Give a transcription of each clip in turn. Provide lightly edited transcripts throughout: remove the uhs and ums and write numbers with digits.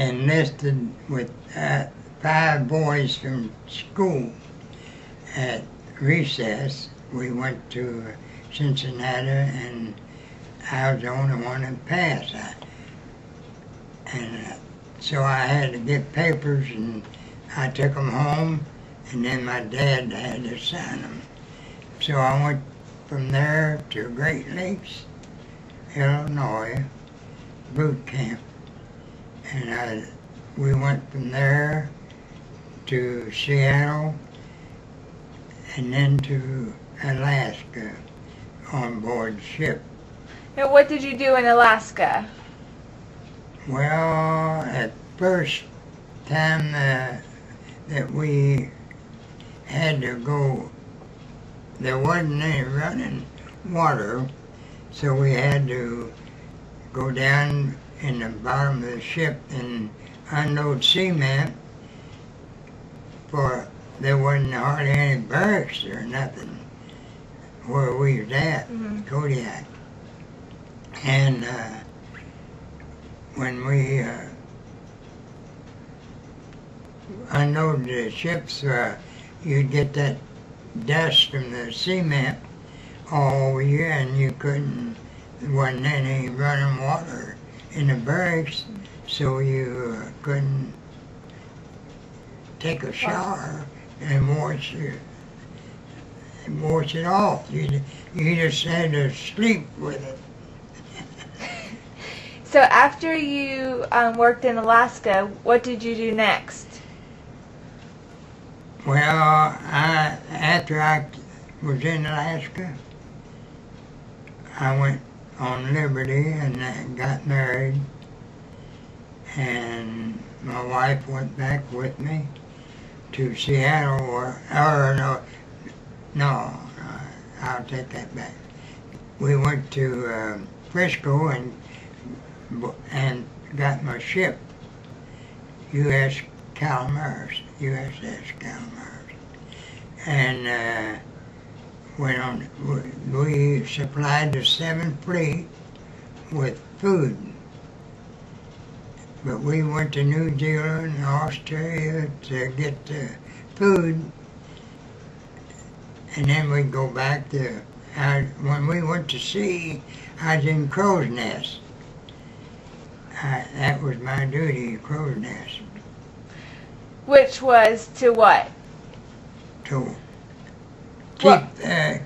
enlisted with 5 boys from school. At recess, we went to Cincinnati, and I was the only one that passed. So I had to get papers, and I took them home, and then my dad had to sign them. So I went from there to Great Lakes, Illinois, boot camp. And we went from there to Seattle, and then to Alaska on board ship. And what did you do in Alaska? Well, at first time that we had to go, there wasn't any running water, so we had to go down in the bottom of the ship and unload cement, for there wasn't hardly any barracks or nothing where we was at, Kodiak. And when we unloaded the ships, you'd get that dust from the cement all over you, and you couldn't, there wasn't any running water in the barracks, so you couldn't take a shower and wash it off. You just had to sleep with it. So after you worked in Alaska, what did you do next? Well, after I was in Alaska, I went on Liberty and I got married, and my wife went back with me to Seattle, no, I'll take that back. We went to Frisco and got my ship, USS Calamuras, and went on. We supplied the 7th Fleet with food, but we went to New Zealand and Australia to get the food, and then we'd go back to. When we went to sea, I was in Crow's Nest. That was my duty, Crow's Nest. Which was to what? To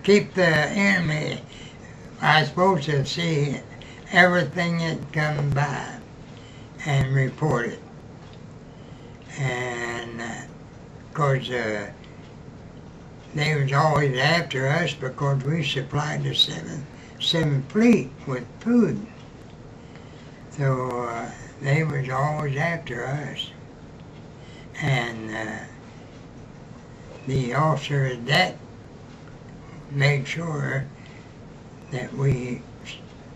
keep the enemy. I was supposed to see everything that come by and report it. And of course, they was always after us because we supplied the 7th Fleet with food. So they was always after us. And the officer of that made sure that we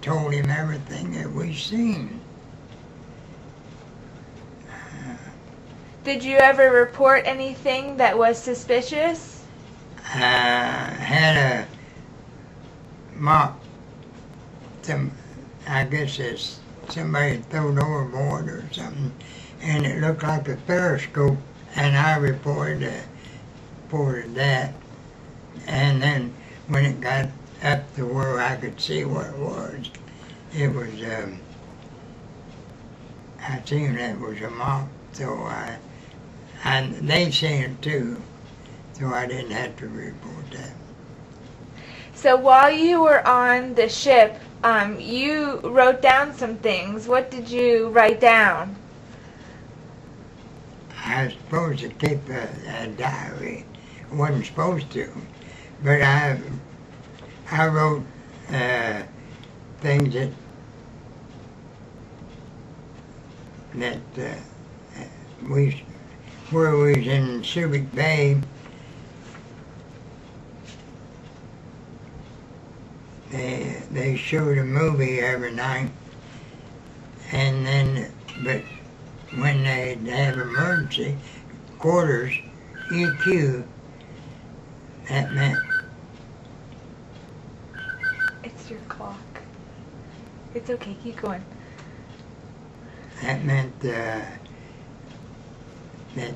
told him everything that we seen. Did you ever report anything that was suspicious? I had a mop. I guess it's somebody thrown overboard or something, and it looked like a periscope, and I reported that. And then when it got up to where I could see what it was I seen that was a mop, so they seen it too, so I didn't have to report that. So while you were on the ship, you wrote down some things. What did you write down? I was supposed to keep a diary. I wasn't supposed to, but I wrote things that where we was in Subic Bay. They showed a movie every night, and then, but when they'd have emergency quarters, EQ, that meant. It's your clock. It's okay, keep going. That meant that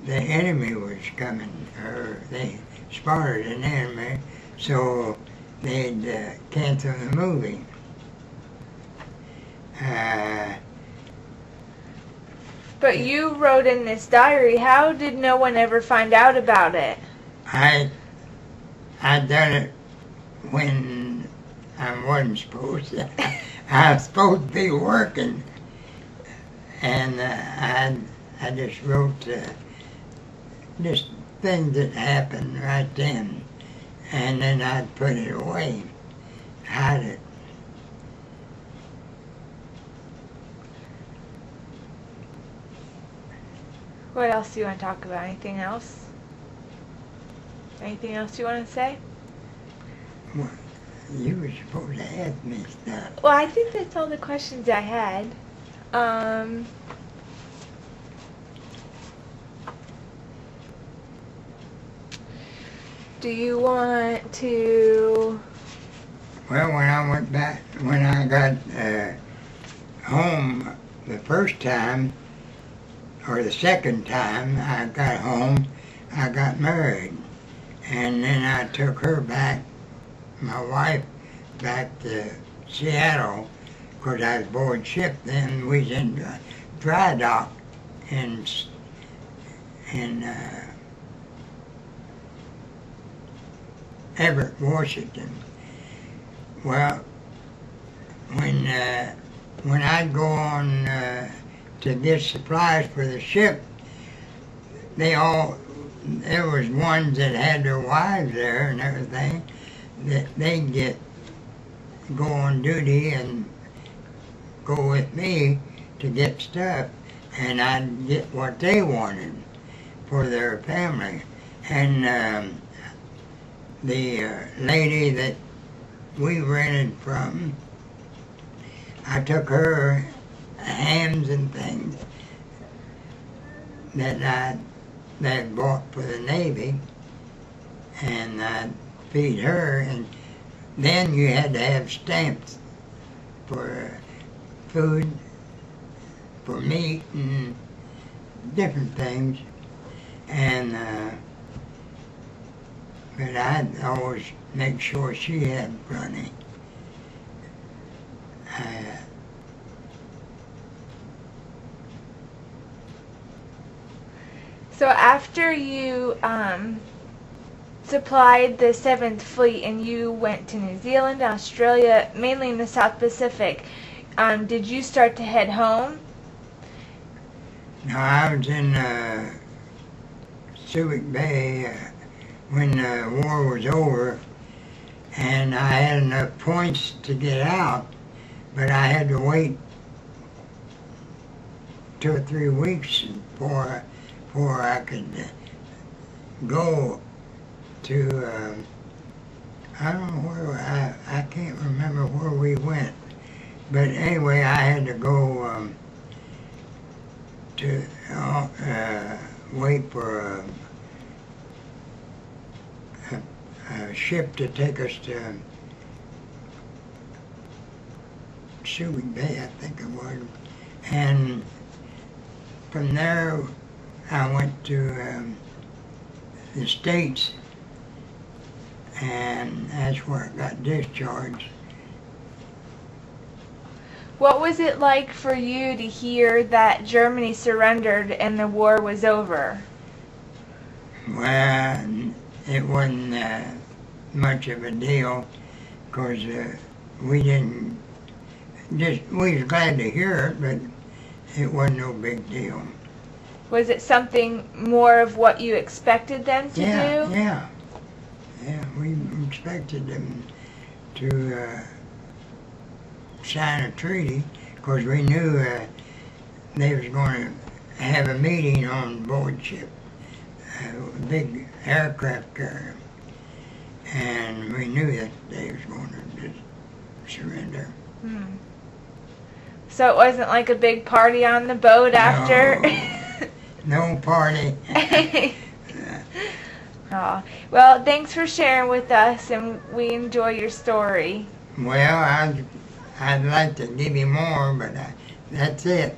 the enemy was coming, or they spotted an enemy, so they'd cancel the movie. But you wrote in this diary. How did no one ever find out about it? I done it when I wasn't supposed to. I was supposed to be working, and I just wrote just things that happened right then, and then I'd put it away, hide it. What else do you want to talk about? Anything else? Anything else you want to say? Well, you were supposed to ask me stuff. Well, I think that's all the questions I had. Do you want to... Well, when I went back, when I got home the first time, or the second time I got home, I got married. And then I took her back, my wife, back to Seattle, because I was aboard ship then. We was in dry dock in Everett, Washington. Well, when I'd go on to get supplies for the ship, there was ones that had their wives there and everything, that they'd go on duty and go with me to get stuff, and I'd get what they wanted for their family. And the lady that we rented from, I took her hams and things that I bought for the Navy, and I'd feed her, and then you had to have stamps for food, for meat, and different things. And but I'd always make sure she had plenty. So after you supplied the 7th Fleet and you went to New Zealand, Australia, mainly in the South Pacific, did you start to head home? No, I was in Subic Bay when the war was over, and I had enough points to get out, but I had to wait 2 or 3 weeks before I could go to, I don't know where, I can't remember where we went, but anyway, I had to go to wait for a ship to take us to Subic Bay, I think it was, and from there I went to the States, and that's where I got discharged. What was it like for you to hear that Germany surrendered and the war was over? Well, it wasn't much of a deal, because we was glad to hear it, but it wasn't no big deal. Was it something more of what you expected them to do? Yeah, we expected them to sign a treaty, because we knew they was going to have a meeting on board ship, a big aircraft carrier, and we knew that they was going to just surrender. So it wasn't like a big party on the boat after? No party. Oh, well, thanks for sharing with us, and we enjoy your story. Well, I'd like to give you more, but that's it.